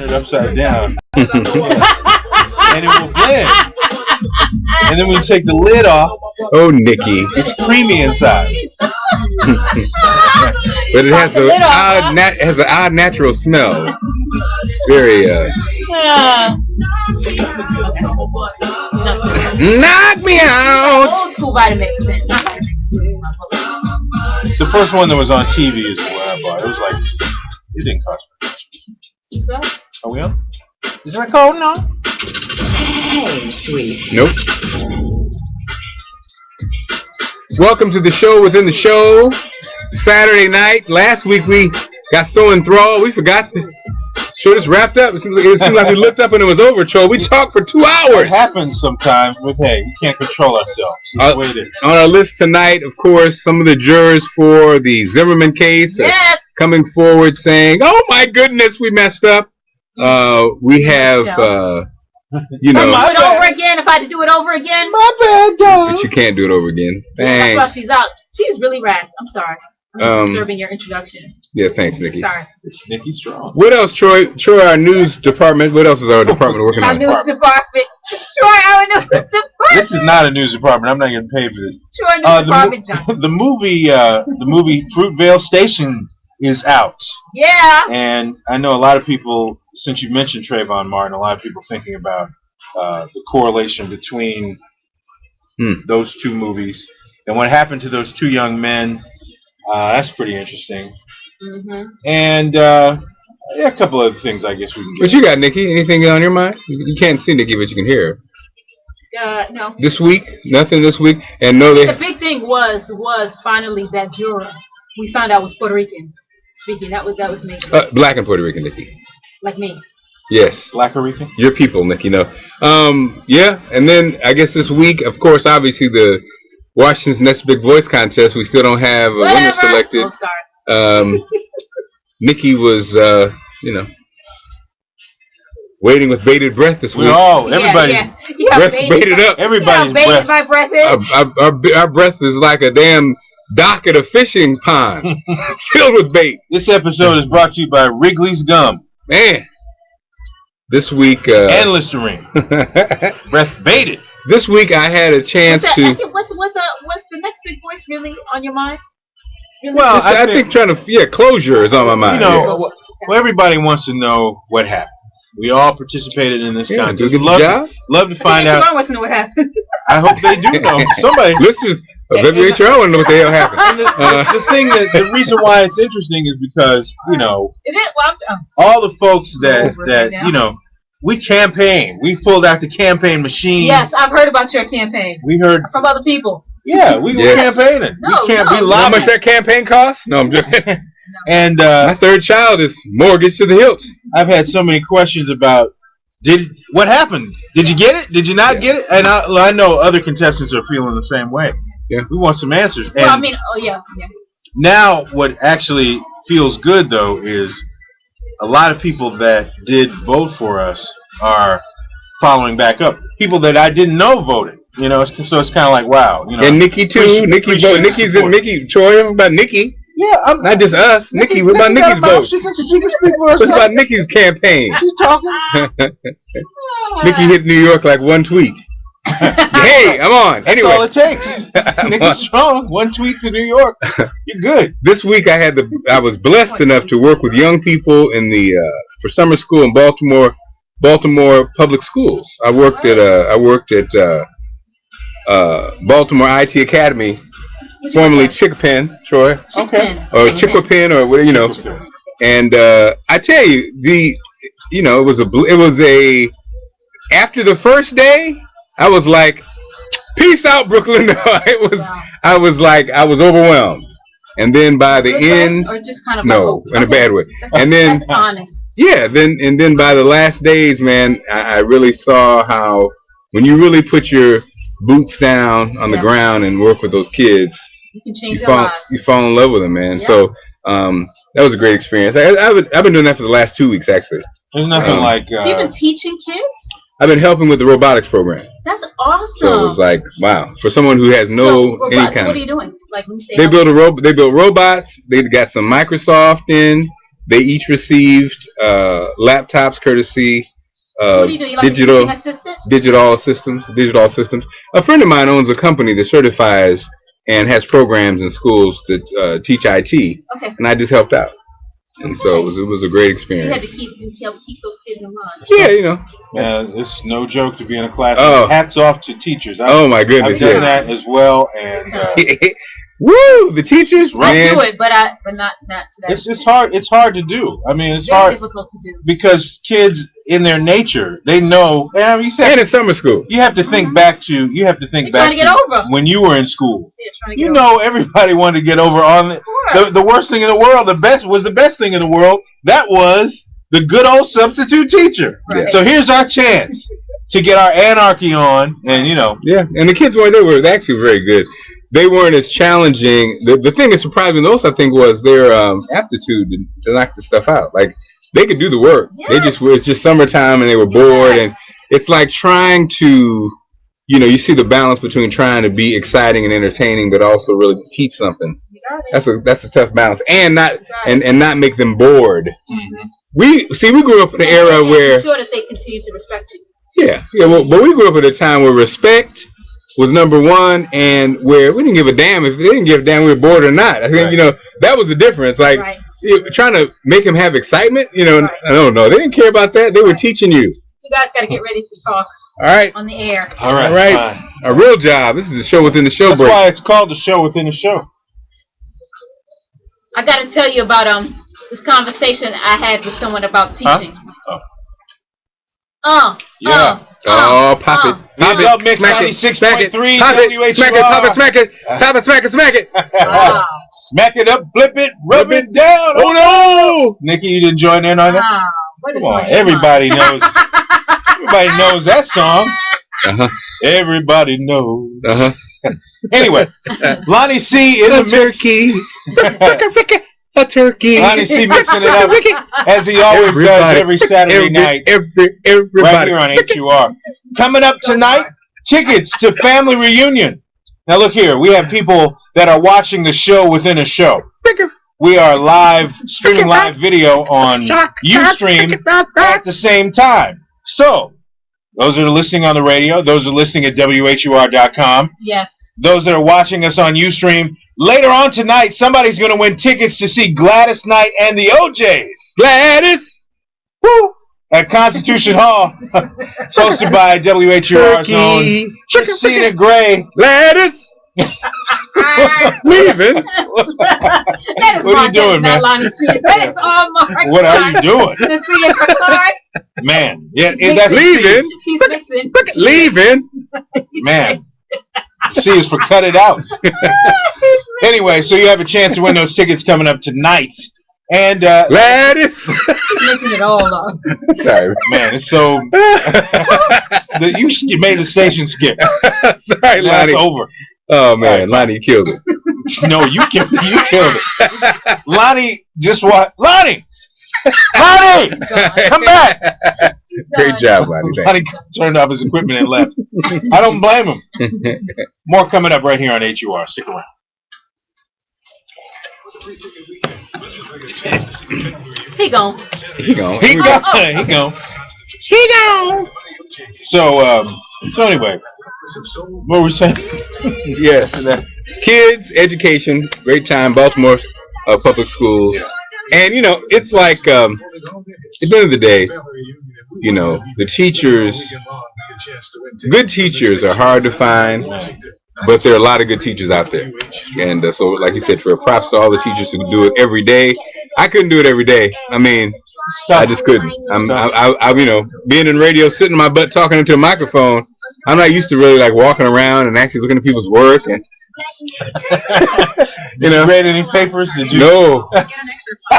turn it upside down, and it will blend. And then when you take the lid off, oh, Nikki, it's creamy inside. but it has an odd natural smell. Very knock me out. Old school Vitamix. The first one that was on TV is what I bought. It was like, it didn't cost much. Are we on? Is it recording now? Hangsuite. Nope. Welcome to the show within the show. Saturday night. Last week we got so enthralled we forgot the show just wrapped up. It seemed like we looked up and it was over, Troll. We talked for 2 hours. It happens sometimes, but hey, we can't control ourselves. That's the way it is. On our list tonight, of course, some of the jurors for the Zimmerman case are coming forward saying, "Oh my goodness, we messed up." We have, you know, do it over again. If I had to do it over again, my bad, darling. But you can't do it over again. That's Thanks. why she's out. She's really rad. I'm sorry. I'm disturbing your introduction. Yeah, thanks, Nikki. Sorry. It's Nikki Strong. What else, Troy? Troy, our news department. What else is our department working Our on? news department. Troy, our news department. This is not a news department. I'm not getting paid for this. Troy, news department, John. The movie Fruitvale Station is out. Yeah. And I know a lot of people, since you mentioned Trayvon Martin, a lot of people thinking about the correlation between those two movies and what happened to those two young men. That's pretty interesting. Mm-hmm. And yeah, a couple other things I guess we can get. What you got, Nikki? Anything on your mind? You can't see Nikki, but you can hear her. No. This week? Nothing this week? And the big thing was finally that juror we found out was Puerto Rican speaking. That was me. Black and Puerto Rican, Nikki. Like me. Yes. Black or Rican? Your people, Nikki, no. Yeah, and then I guess this week, of course, obviously the Washington's Next Big Voice Contest. We still don't have a winner selected. Oh, sorry. Nikki was, waiting with bated breath this week. Everybody. Yeah, bated up. Everybody's breath. My breath is. Our breath is like a damn dock at a fishing pond filled with bait. This episode is brought to you by Wrigley's Gum. Man. This week. And Listerine. Breath baited. This week I had a chance to. What's the next big voice really on your mind? Really? Well, I think trying to closure is on my mind. You know, well, everybody wants to know what happened. We all participated in this contest. We'd love to find out. I want to know what happened. I hope they do know. Somebody listeners of WHR want to know what the hell happened. The reason why it's interesting is because it is. Well, all the folks that we campaigned. We pulled out the campaign machine. Yes, I've heard about your campaign. We heard from other people. Yeah, we were campaigning. You know how much that campaign costs? No, I'm joking. No. And my third child is mortgaged to the hilt. I've had so many questions about what happened? Did you get it? Did you not get it? And I know other contestants are feeling the same way. Yeah, we want some answers. Well, I mean, Now, what actually feels good though is a lot of people that did vote for us are following back up. People that I didn't know voted. So it's kind of like wow. And Nikki too. Nikki. Troy, about Nikki. Yeah, not just us. Nikki, what about Nikki's vote? She can speak for herself. What about Nikki's campaign? She's talking. Nikki hit New York like one tweet. Hey, I'm on. That's all it takes. Nikki's strong. One tweet to New York. You're good. This week I was blessed enough to work with young people in for summer school in Baltimore public schools. I worked at Baltimore IT Academy, formerly Chickapin, Troy. Okay. Or Chickapin, or whatever, And I tell you, it was a after the first day, I was like, peace out, Brooklyn. I was overwhelmed. And then by the end, or just kind of in a bad way. And then that's honest. Yeah, then by the last days, man, I really saw how when you really put your boots down on the ground and work with those kids, you can change their lives. You fall in love with them, man. Yeah. So that was a great experience. I've been doing that for the last 2 weeks, actually. There's nothing like. So you've been teaching kids? I've been helping with the robotics program. That's awesome. So it was like, wow, for someone who has any kind. So what are you doing? Like when you say they built robots. They got some Microsoft in. They each received laptops courtesy So what do you do? You like digital a teaching assistant? digital systems. A friend of mine owns a company that certifies and has programs in schools that teach IT, Okay. and I just helped out. And so it was a great experience. So you had to keep those kids in line. Yeah, you know. Man, it's no joke to be in a classroom. Oh. Hats off to teachers. Oh my goodness, I've done yes. that as well, and Woo! The teachers, I man. do it, but not to that. it's hard. It's hard to do. I mean, it's Very hard difficult to do. because kids, in their nature, they know. And I mean, And in summer school. you have to think back to. You have to think They're back trying to get over. when you were in school. Yeah, trying to get You over. know, everybody wanted to get over on the worst thing in the world. The best thing in the world. That was the good old substitute teacher. Right. So here's our chance to get our anarchy on, and you know. Yeah, and the kids they were actually very good. They weren't as challenging. The thing that surprised me most, I think, was their aptitude to knock the stuff out. Like, they could do the work. Yes. It's just summertime and they were bored. And it's like trying to, you see the balance between trying to be exciting and entertaining, but also really teach something. That's a tough balance. And not make them bored. Mm-hmm. We grew up in an era where. Sure that they continue to respect you. Yeah. Well, but we grew up at a time where respect was number one, and where we didn't give a damn if they didn't give a damn we were bored or not. I think that was the difference. Like trying to make them have excitement. I don't know. They didn't care about that. They were teaching you. You guys got to get ready to talk. All right. On the air. All right. All right. A real job. This is a show within the show. That's break. why it's called the show within the show. I got to tell you about this conversation I had with someone about teaching. Huh? Pop it. Pop it. Mix Smack it. 96.3 Pop it. WHUR. Smack it. Pop it. Smack it. Pop it. Smack it. Smack it. Wow. Smack it up, flip it, rub it down. Oh no! Nikki, you didn't join in on that? Wow. What is Come on, going everybody knows. Everybody knows that song. Uh-huh. Everybody knows. Uh-huh. Anyway, Lonnie C in the turkey. A turkey. Lonnie C mixing it up as he always does every Saturday night. Everybody. Right here on HUR. Coming up tonight, tickets to Family Reunion. Now look here, we have people that are watching the show within a show. We are streaming live video on Ustream at the same time. So, those that are listening on the radio, those that are listening at WHUR.com. Yes. Those that are watching us on Ustream, later on tonight, somebody's going to win tickets to see Gladys Knight and the OJs. Gladys! Woo! At Constitution Hall. Hosted by WHUR's own Christina Gray. Gladys! Leaving. That is What are you doing, man? Lonnie C. That is all Mark. What are you doing? The C is for Clark. Man. Yeah, He's that's leaving. He's mixing. Leaving. Man. C is for cut it out. Anyway, so you have a chance to win those tickets coming up tonight. And Gladys. Mixing it all up. Sorry. Man, it's so you made the station skip. Sorry, Lonnie. That's over. Oh man, Lonnie, you killed it. No, you killed it. Lonnie just what? Lonnie! Lonnie! Come back! Great job, Lonnie. Lonnie turned off his equipment and left. I don't blame him. More coming up right here on HUR. Stick around. He gone. So anyway, what were we saying? Yes. Kids, education, great time, Baltimore public schools. And, it's like, at the end of the day, the teachers, good teachers are hard to find, but there are a lot of good teachers out there. And so, like you said, for props to all the teachers who do it every day. I couldn't do it every day. I mean, I just couldn't. I being in radio, sitting in my butt talking into a microphone, I'm not used to really like walking around and actually looking at people's work. And Did you read any papers? Did you? No.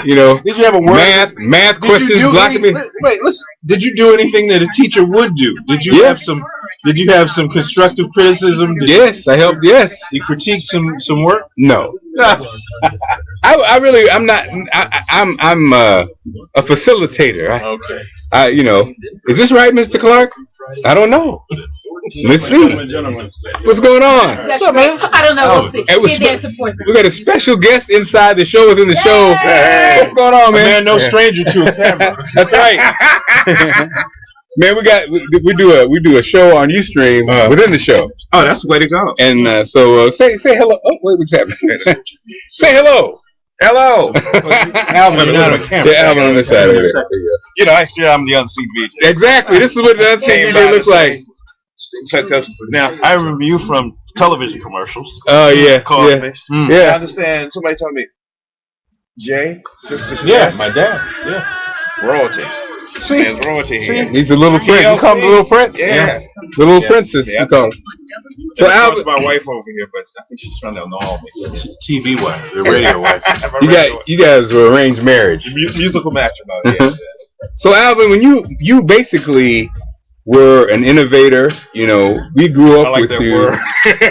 Did you have a word? Math questions blocking me? Wait, listen. Did you do anything that a teacher would do? Did you have some? Did you have some constructive criticism? Yes, I helped. Yes, you critiqued some work. No. I'm not. I'm a facilitator. Okay. Is this right, Mr. Clark? I don't know. Let's see. What's going on? What's up, man? I don't know. We'll see. Get there and support them. We got a special guest inside the show, within the show. Hey. What's going on, man? Man, no stranger to a camera. That's right. Man, we do a show on Ustream within the show. Oh, that's the way to go. And so say hello. Oh, wait, what's happening? Say hello. Hello. Alvin, you're not on camera. Yeah, Alvin on this side of it. You know, actually, I'm the unseen VJ. Exactly. This is what the unseen VJ looks like. Because now I remember you from television commercials. Oh yeah. I understand. Somebody told me, Jay. Yeah, my dad. Yeah. Royalty. See, there's royalty here. He's a little prince. You call him the little prince. Yeah. The little princess. You call him. So Alvin's my wife over here, but I think she's trying to annul me. TV wife, the radio wife. You guys were arranged marriage. Musical matrimony. Yes. So Alvin, when you basically were an innovator, you know, we grew up with you. Word.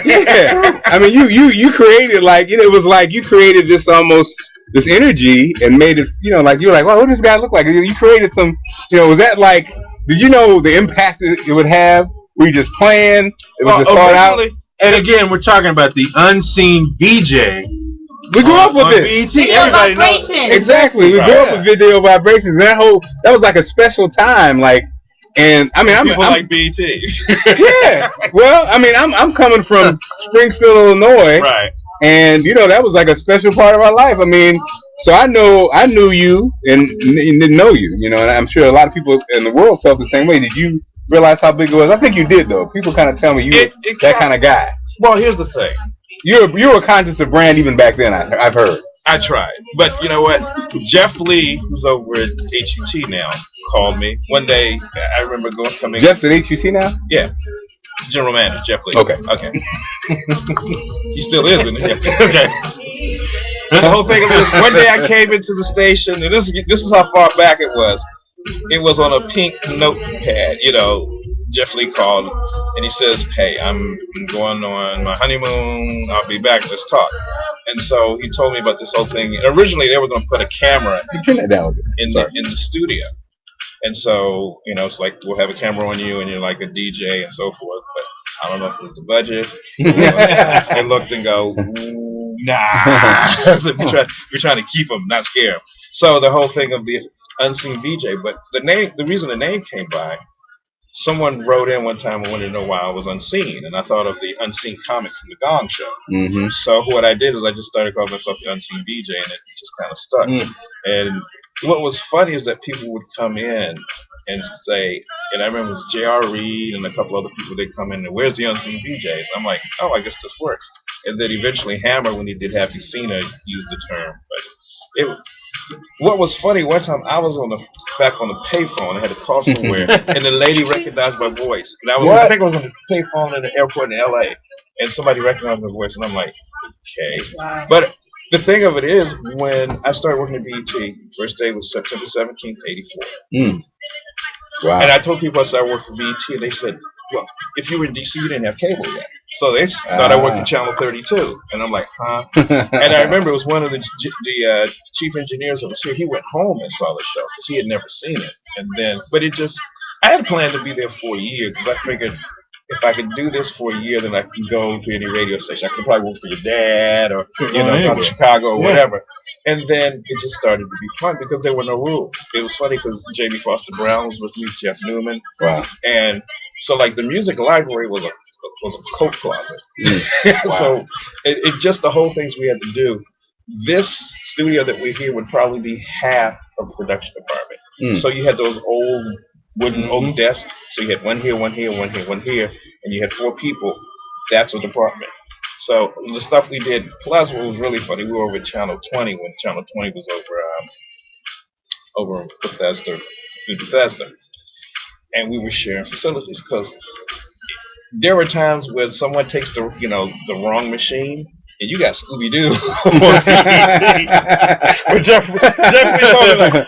Yeah, I mean, you created it was like you created this almost this energy and made it, you know, like you were like, well, what does this guy look like? You created some, you know, was that like? Did you know the impact it would have? Were you just playing? It was just thought out. And again, we're talking about the unseen DJ. We grew up with it. BET. Video Everybody knows. vibrations. Exactly. We grew up with video vibrations. That was like a special time. Like, and I mean, I'm like BETs. Yeah. Well, I mean, I'm coming from Springfield, Illinois. Right. And you know, that was like a special part of our life. I mean, so I knew you and didn't know you. You know, and I'm sure a lot of people in the world felt the same way. Did you realize how big it was? I think you did, though. People kind of tell me you were that kind of guy. Well, here's the thing. You were conscious of brand even back then. I've heard. I tried, but you know what? Jeff Lee, who's over at HUT now, called me one day. I remember coming. Jeff's at HUT now. Yeah, general manager Jeff Lee. Okay. He still is, isn't he? Okay. The whole thing of this. One day I came into the station, and this is how far back it was. It was on a pink notepad. You know, Jeff Lee called, and he says, "Hey, I'm going on my honeymoon. I'll be back. Let's talk." And so he told me about this whole thing. Originally, they were going to put a camera in the studio. And so, you know, it's like, we'll have a camera on you and you're like a DJ and so forth. But I don't know if it was the budget. They looked and go, nah. So we're trying to keep them, not scare them. So the whole thing of the unseen DJ. But the reason the name came by, someone wrote in one time and wanted to know why I was unseen, and I thought of the unseen comic from the Gong Show. Mm-hmm. So what I did is I just started calling myself the unseen DJ, and it just kind of stuck. And what was funny is that people would come in and say, and I remember it was J.R. Reed and a couple other people, they'd come in and, where's the unseen DJ? And I'm like, oh, I guess this works. And then eventually Hammer, when he did Happy Cena, used the term. But what was funny, one time I was back on the payphone. I had to call somewhere, and the lady recognized my voice. And I think I was on the payphone in the airport in L.A., and somebody recognized my voice, and I'm like, okay. Wow. But the thing of it is, when I started working at BET, first day was September 17th, 84. Wow. And I told people I started working for BET, and they said, well, if you were in D.C., you didn't have cable yet. So they thought I worked at Channel 32. And I'm like, huh? And I remember it was one of the chief engineers that was here. He went home and saw the show because he had never seen it. And then, I had planned to be there for a year because I figured if I could do this for a year, then I can go to any radio station. I could probably work for your dad or, go to Chicago or whatever. And then it just started to be fun because there were no rules. It was funny because Jamie Foster Brown was with me, Jeff Newman. Wow. And so, like, the music library was a coat closet. Wow. So it just the whole things we had to do. This studio that we're here would probably be half of the production department. So you had those old wooden oak desks. So you had one here, one here, one here, one here, and you had 4 people. That's a department. So the stuff we did, plus what was really funny, we were over at Channel 20 when Channel 20 was over Bethesda, and we were sharing facilities because there were times when someone takes the wrong machine, and you got Scooby Doo. But Jeff told me, like,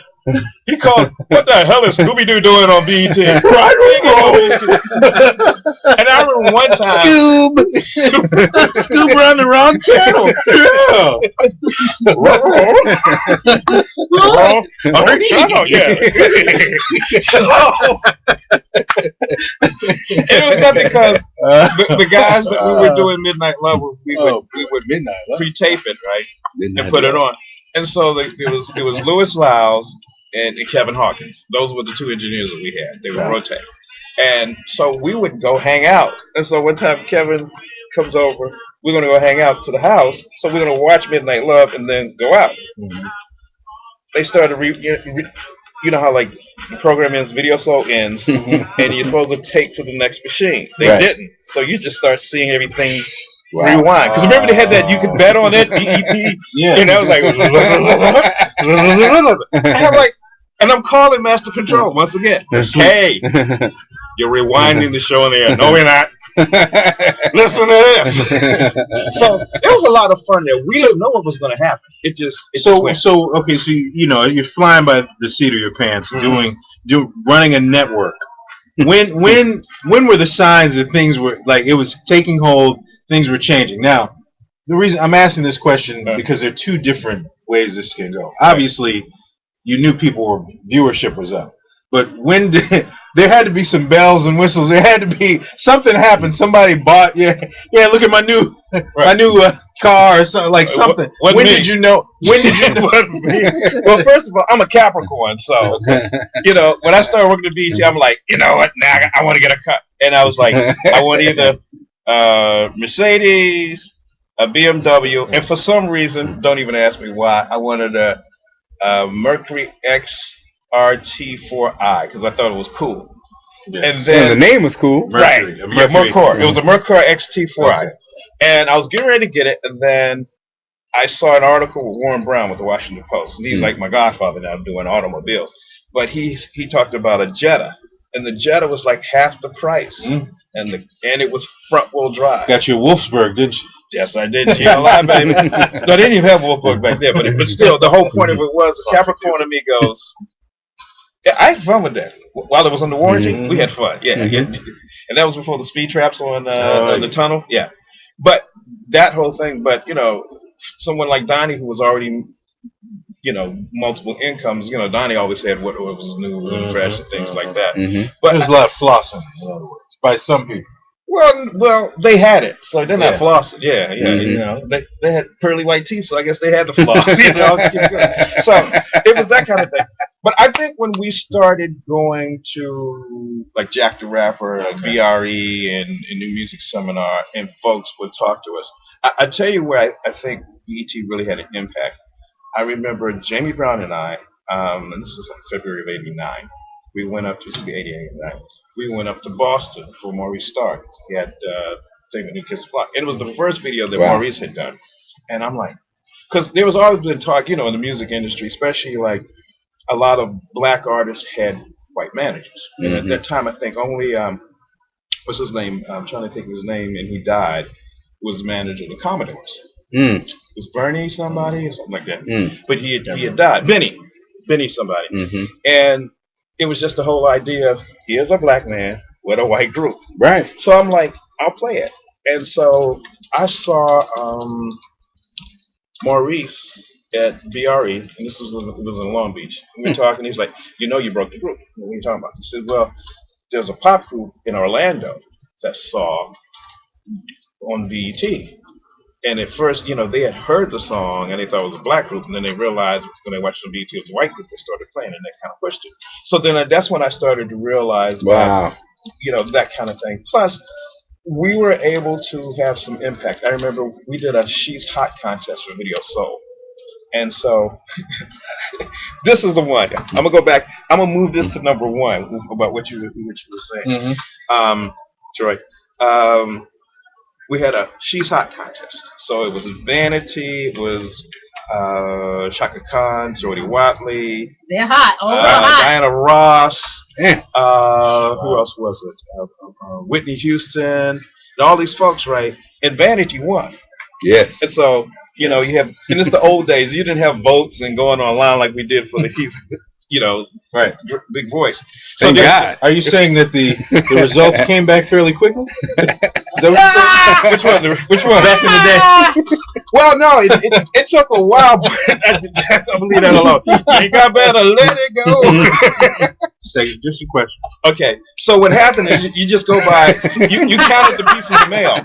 he called, what the hell is Scooby Doo doing on BET? And I remember one time, Scoob on the wrong channel. Wrong channel, yeah. And it was nothing because the guys that we were doing Midnight Love, we would Midnight Love. pre-tape it, right, and put it on. And so it was Louis Lyles and Kevin Hawkins. Those were the two engineers that we had. They would rotate. And so we would go hang out. And so one time Kevin comes over, we're going to go hang out to the house. So we're going to watch Midnight Love and then go out. Mm-hmm. They started, you know how like the program ends, video so ends, and you're supposed to take to the next machine. They didn't. So you just start seeing everything rewind. Because remember they had that, you could bet on it, BET? Yeah. And I was like, and I'm like, and I'm calling Master Control once again. Hey, you're rewinding the show in there. No, we're not. Listen to this. So it was a lot of fun there. We didn't know what was going to happen. It just went. So you know you're flying by the seat of your pants, running a network. When were the signs that things were like it was taking hold? Things were changing. Now, the reason I'm asking this question because there are two different ways this can go. Obviously, you knew viewership was up, but when did there had to be some bells and whistles? There had to be something happened. Somebody bought look at my new car or something like something. When did you know? When did you know? Well, first of all, I'm a Capricorn, so you know when I started working at BET, I'm like, you know what? Now I want to get a cut, and I was like, I want either Mercedes, a BMW, and for some reason, don't even ask me why, I wanted a Mercury XRT4i because I thought it was cool. Yes. And then the name was cool. Mercury. Mercury. It was a Mercury XT4i. Okay. And I was getting ready to get it, and then I saw an article with Warren Brown with the Washington Post. And he's like my godfather now doing automobiles. But he talked about a Jetta. And the Jetta was like half the price. And it was front wheel drive. Got you a Wolfsburg, didn't you? Yes, I did. She ain't lie, baby. No, they didn't even have Wolfsburg back there, but still, the whole point of it was the Capricorn in me goes. Yeah, I had fun with that. While it was under warranty, we had fun. Yeah, and that was before the speed traps on the tunnel. Yeah, but that whole thing. But you know, someone like Donnie who was already, you know, multiple incomes. You know, Donnie always had what was new and fresh and things like that. But there's a lot of flossing, in other words, by some people. Well, they had it, so they're not flossing. Yeah. You know, they had pearly white teeth, so I guess they had the floss. You know, so it was that kind of thing. But I think when we started going to like Jack the Rapper, BRE, and New Music Seminar, and folks would talk to us, I tell you where I think BET really had an impact. I remember Jamie Brown and I, and this was like February of '89. We went up to 88, 89. We went up to Boston for Maurice Stark. He had Take Me New Kids Flock. And it was the first video that Maurice had done. And I'm like, because there was always been talk, you know, in the music industry, especially like a lot of black artists had white managers. And at that time, I think only, what's his name? I'm trying to think of his name, and he died, was the manager of the Commodores. It was Bernie somebody or something like that. But he had died. Benny somebody. And it was just the whole idea of here's a black man with a white group. Right. So I'm like, I'll play it. And so I saw Maurice at BRE, and this was in Long Beach. We were talking, he's like, you know you broke the group. What are you talking about? He said, well, there's a pop group in Orlando that saw on BET. And at first, you know, they had heard the song and they thought it was a black group, and then they realized when they watched the BET it was a white group, they started playing, and they kind of pushed it. So then that's when I started to realize that, you know, that kind of thing. Plus, we were able to have some impact. I remember we did a She's Hot contest for Video Soul. And so this is the one. I'm going to go back. I'm going to move this to number one about what you were saying. Troy. We had a She's Hot contest. So it was Vanity, it was Shaka Khan, Jody Watley. They're hot. Oh, they're hot. Diana Ross. Who else was it? Whitney Houston. And all these folks, right? And Vanity won. Yes. And so, you know, you have, and it's the old days. You didn't have votes and going online like we did for the Heat. Right. big voice. Thank God. Are you saying that the results came back fairly quickly? Is that what you're saying? Which one? Back in the day. Well, no, it took a while, but I'm gonna leave that alone. You got better let it go. Just a question. Okay, so what happened is you just go by, you counted the pieces of mail.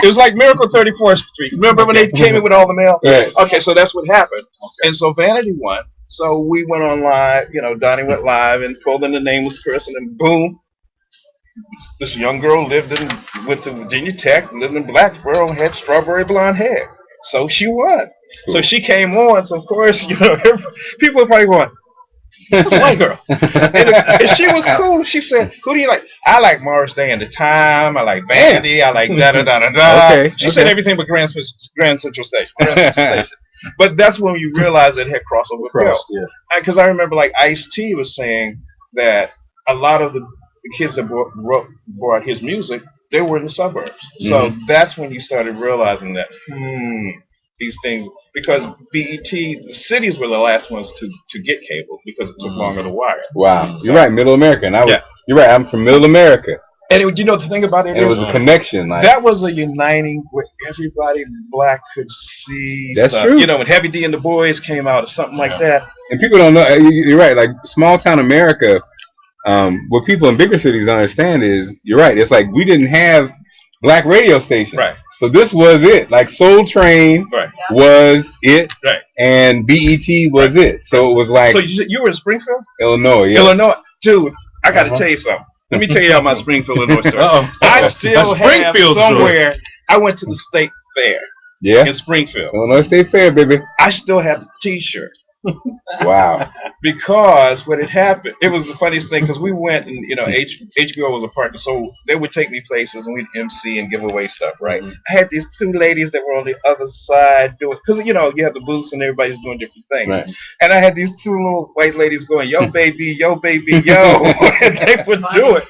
It was like Miracle 34th Street. Remember when they came in with all the mail? Yes. Okay, so that's what happened. And so Vanity won. So we went on live, Donnie went live and pulled in the name of the person, and boom, this young girl went to Virginia Tech, lived in Blacksboro, and had strawberry blonde hair. So she won. Cool. So she came on. So of course, people were probably going, "That's a white girl," and she was cool. She said, "Who do you like?" I like Morris Day and the Time. I like Vandy. I like da da da da da. Okay. She said everything but Grand Central Station. But that's when you realize it had crossover appeal. Because I remember like Ice-T was saying that a lot of the kids that brought his music, they were in the suburbs. Mm-hmm. So that's when you started realizing that these things, because BET, the cities were the last ones to get cable because it took longer to wire. Wow, you're right, Middle America. You're right. I'm from Middle America. And the thing about it, and it was a connection. Like, that was a uniting where everybody black could see. That's stuff. true. When Heavy D and the Boys came out or something like that. And people don't know. You're right. Like small town America. What people in bigger cities don't understand is, you're right. It's like we didn't have black radio stations. Right. So this was it. Like Soul Train was it. Right. And BET was it. So it was like. So you were in Springfield? Illinois. Yes. Illinois. Dude, I got to tell you something. Let me tell you my Springfield, Illinois story. I still have somewhere. I went to the state fair. Yeah. In Springfield. Illinois State Fair, baby. I still have the T-shirt. Wow. Because what had happened, it was the funniest thing, because we went and, HBO was a partner, so they would take me places and we'd MC and give away stuff, right? Mm-hmm. I had these two ladies that were on the other side doing, because, you have the booths and everybody's doing different things. Right. And I had these two little white ladies going, yo, baby, yo, baby, yo. And they would do it.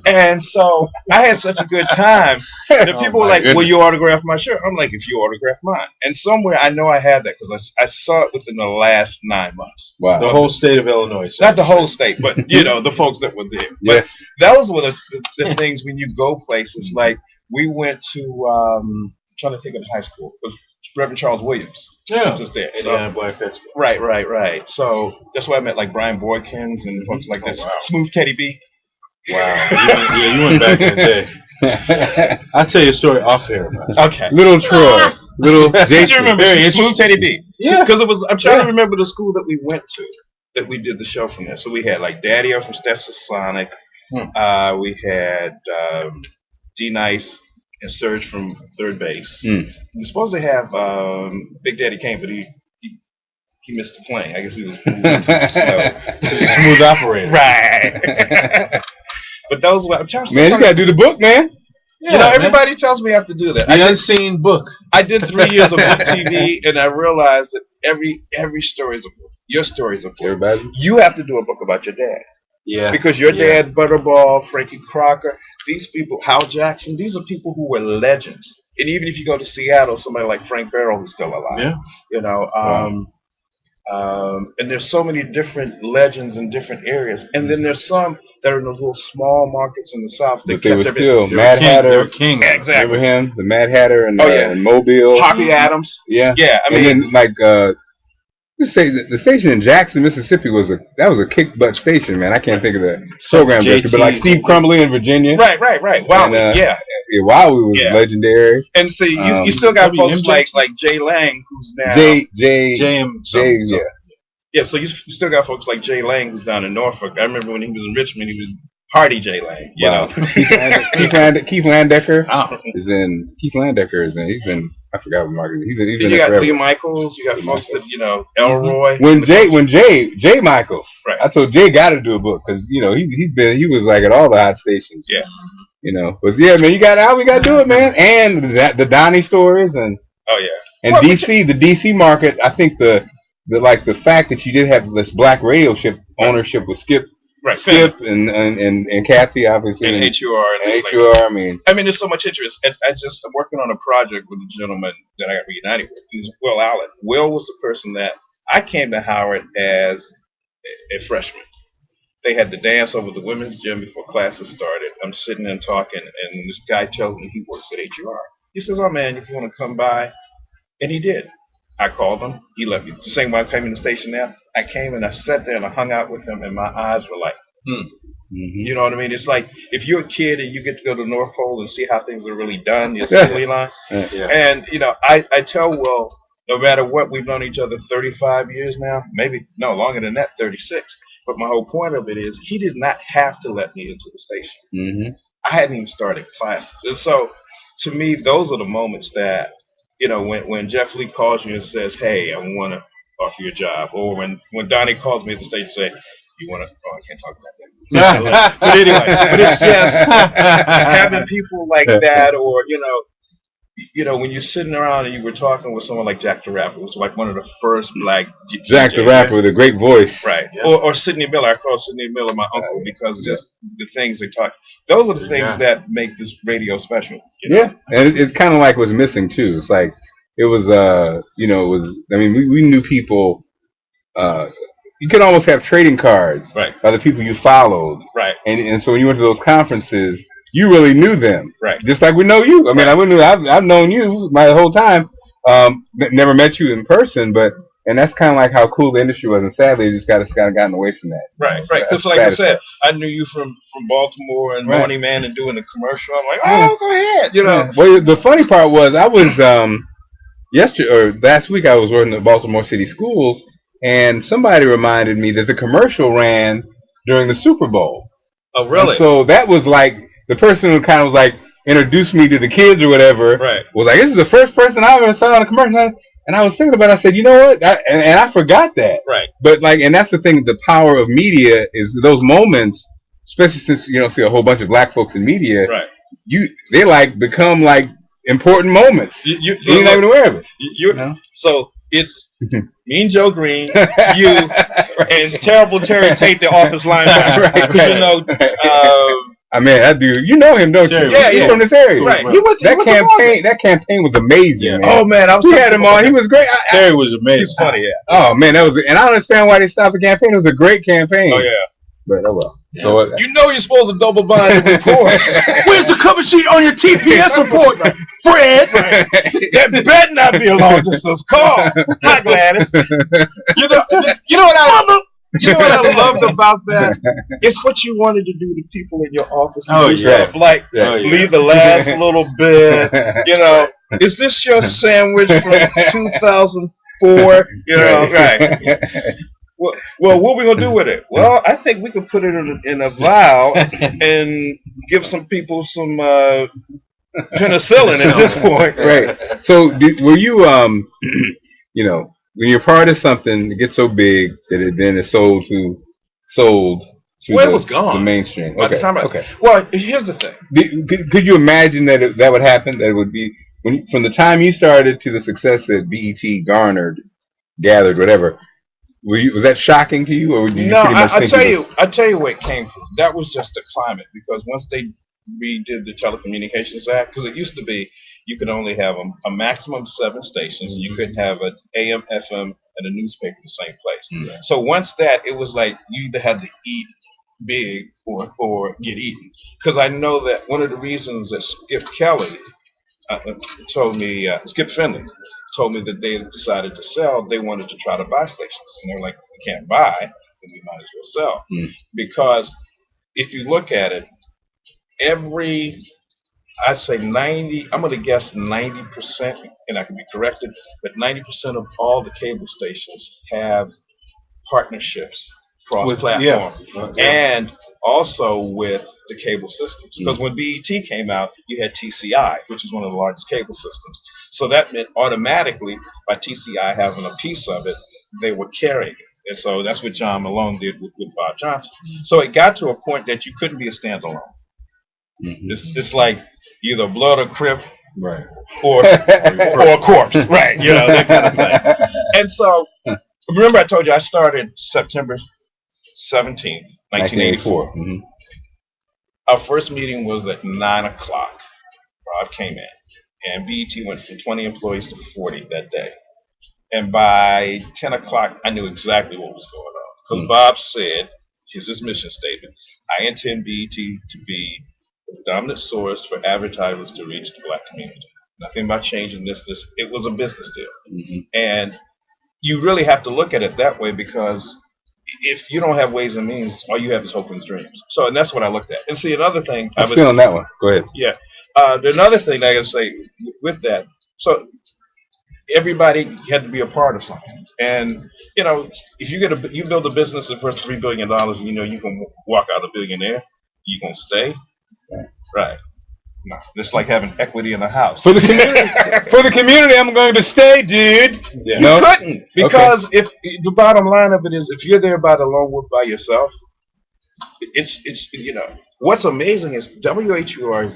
And so I had such a good time that people were like, will you autograph my shirt? I'm like, if you autograph mine. And somewhere I know I had that because I saw it within the last 9 months. Wow. The whole state of Illinois. Not the whole state, but, the folks that were there. Yeah. But that was one of the things when you go places. Like, we went to, I'm trying to think of the high school. It was Reverend Charles Williams. Yeah. Just there. So, Black Expo. Right. So that's why I met, like, Brian Boykins and folks like that. Wow. Smooth Teddy B. Wow. You went back in the day. I'll tell you a story off air about it. Okay. Little Troy. Little Jason. Did you remember Smooth Teddy B? Yeah. Because I'm trying to remember the school that we went to, that we did the show from there. So we had like Daddy-O from Stetson Sonic. We had D Nice and Serge from Third Base. We were supposed to have Big Daddy Kane, but he missed the plane. I guess he was moving to the snow. Smooth operator. Right. But those were, I'm trying to. Man, you gotta do the book, man. Yeah, everybody tells me I have to do that. The unseen book. I did 3 years of book TV, and I realized that every story is a book. Your story is a book. Everybody. You have to do a book about your dad. Yeah. Because your dad, Butterball, Frankie Crocker, these people, Hal Jackson, these are people who were legends. And even if you go to Seattle, somebody like Frank Barrow, who's still alive. Yeah. And there's so many different legends in different areas. And then there's some that are in those little small markets in the South. But they were still Mad Hatter. They were king. Exactly. Remember him? The Mad Hatter and Mobile. Hoppy Adams. Yeah. Yeah. I mean, and then like let's say the station in Jackson, Mississippi was a kick butt station, man. I can't think of the program director, but like Steve Crumbly in Virginia. Right. Wow. And, Wow, we was legendary. And see, you still got folks like Jay Lang, who's now Yeah, so you still got folks like Jay Lang, who's down in Norfolk. I remember when he was in Richmond, he was Hardy Jay Lang. You know, Keith Landecker is in. He's been. I forgot what market. He's been. You got Lee Michaels. You got folks that Elroy. When Jay Michaels. Right. I told Jay got to do a book because he was like at all the hot stations. Yeah. But yeah, man, we got to do it, man. And the Donnie stories and and DC, the DC market. I think the fact that you did have this black radio ownership with Skip and Kathy, obviously, and HUR and HUR. I mean, there's so much interest. I'm working on a project with a gentleman that I got reunited with. He's Will Allen. Will was the person that I came to Howard as a freshman. They had to dance over the women's gym before classes started. I'm sitting there talking, and this guy tells me he works at HR. He says, "Oh man, if you want to come by," and he did. I called him. He let me. The same way I came in the station now. I came and I sat there and I hung out with him, and my eyes were like, You know what I mean? It's like if you're a kid and you get to go to the North Pole and see how things are really done, the assembly line. And I tell Will, no matter what, we've known each other 35 years now, maybe no longer than that, 36. But my whole point of it is he did not have to let me into the station. I hadn't even started classes. And so to me, those are the moments that, when Jeff Lee calls you and says, "Hey, I want to offer you a job," or when Donnie calls me at the station and say, "You want to?" Oh, I can't talk about that. But anyway, but it's just having people like that, or when you're sitting around and you were talking with someone like Jack the Rapper, who's like one of the first black Jack the Rapper with a great voice, right? Yeah. Or Sidney Miller. I call Sidney Miller my uncle because just the things they talk. Those are the things that make this radio special. Yeah, and it's kind of like what's missing too. It's like it was, it was. I mean, we knew people. You could almost have trading cards by the people you followed, and so when you went to those conferences, you really knew them, just like we know you. I mean, I've known you my whole time. Never met you in person, and that's kind of like how cool the industry was. And sadly, it just kind of gotten away from that. Right. Because like I said, I knew you from Baltimore and Morning Man and doing the commercial. I'm like, oh, go ahead, Yeah. Well, the funny part was I was last week I was working at Baltimore City Schools, and somebody reminded me that the commercial ran during the Super Bowl. Oh, really? And so that was like the person who kind of was like introduced me to the kids or whatever. Was like, this is the first person I ever saw on a commercial. And I was thinking about it. I said, you know what? And I forgot that. But and that's the thing. The power of media is those moments, especially since you don't see a whole bunch of black folks in media. They become like important moments. You're not even aware of it. So it's me and Joe Green, you, and terrible Terry Tate, the office linebacker. I mean, I do. You know him, don't you? Yeah, he's from this area. That campaign was amazing. Man. Oh man, we had him on. He was great. Terry was amazing. He's funny. Yeah. Oh man, that was. And I don't understand why they stopped the campaign. It was a great campaign. Oh yeah. But oh well. Yeah. So you're supposed to double bind the report. Where's the cover sheet on your TPS report, Fred? That better not be a long distance call. Hi, Gladys. You know what I loved about that? It's what you wanted to do to people in your office. Stuff like leave the last little bit. Is this your sandwich from 2004? Well, what are we gonna do with it? Well, I think we could put it in a vial and give some people some penicillin at this point. Right. So, were you, when you're part of something, it gets so big that it then is sold to it was gone. The mainstream. By the time well, here's the thing. Could you imagine that that would happen? That it would be from the time you started to the success that BET gathered, whatever. Was that shocking to you, or did you pretty much think I tell you where it came from. That was just the climate, because once they redid the Telecommunications Act, because it used to be you could only have a maximum of 7 stations, and you couldn't have an AM, FM, and a newspaper in the same place. So once that, it was like you either had to eat big or get eaten. Because I know that one of the reasons that Skip Finley told me that they decided to sell, they wanted to try to buy stations. And they're like, we can't buy, then we might as well sell. Because if you look at it, I'd say 90, I'm going to guess 90%, and I can be corrected, but 90% of all the cable stations have partnerships cross-platform, and also with the cable systems. Because when BET came out, you had TCI, which is one of the largest cable systems. So that meant automatically, by TCI having a piece of it, they were carrying it. And so that's what John Malone did with Bob Johnson. So it got to a point that you couldn't be a standalone. It's like either blood or crip, or a corpse, that kind of thing. And so, remember I told you I started September 17th, 1984. Our first meeting was at 9 o'clock. Rob came in, and BET went from 20 employees to 40 that day. And by 10 o'clock, I knew exactly what was going on, Because Bob said, here's his mission statement: I intend BET to be the dominant source for advertisers to reach the black community. Nothing about changing this. It was a business deal, and you really have to look at it that way, because if you don't have ways and means, all you have is hope and dreams. So, and that's what I looked at. And see, another thing, I'm still on that one. Go ahead. Yeah, there's another thing I gotta say with that. So everybody had to be a part of something, and if you build a business and first $3 billion, and you can walk out a billionaire, you gonna stay, right? No, it's like having equity in a house. For the community, I'm going to stay, dude. Yeah. You couldn't, because if the bottom line of it is, if you're there by the lone wolf by yourself, it's what's amazing is WHUR is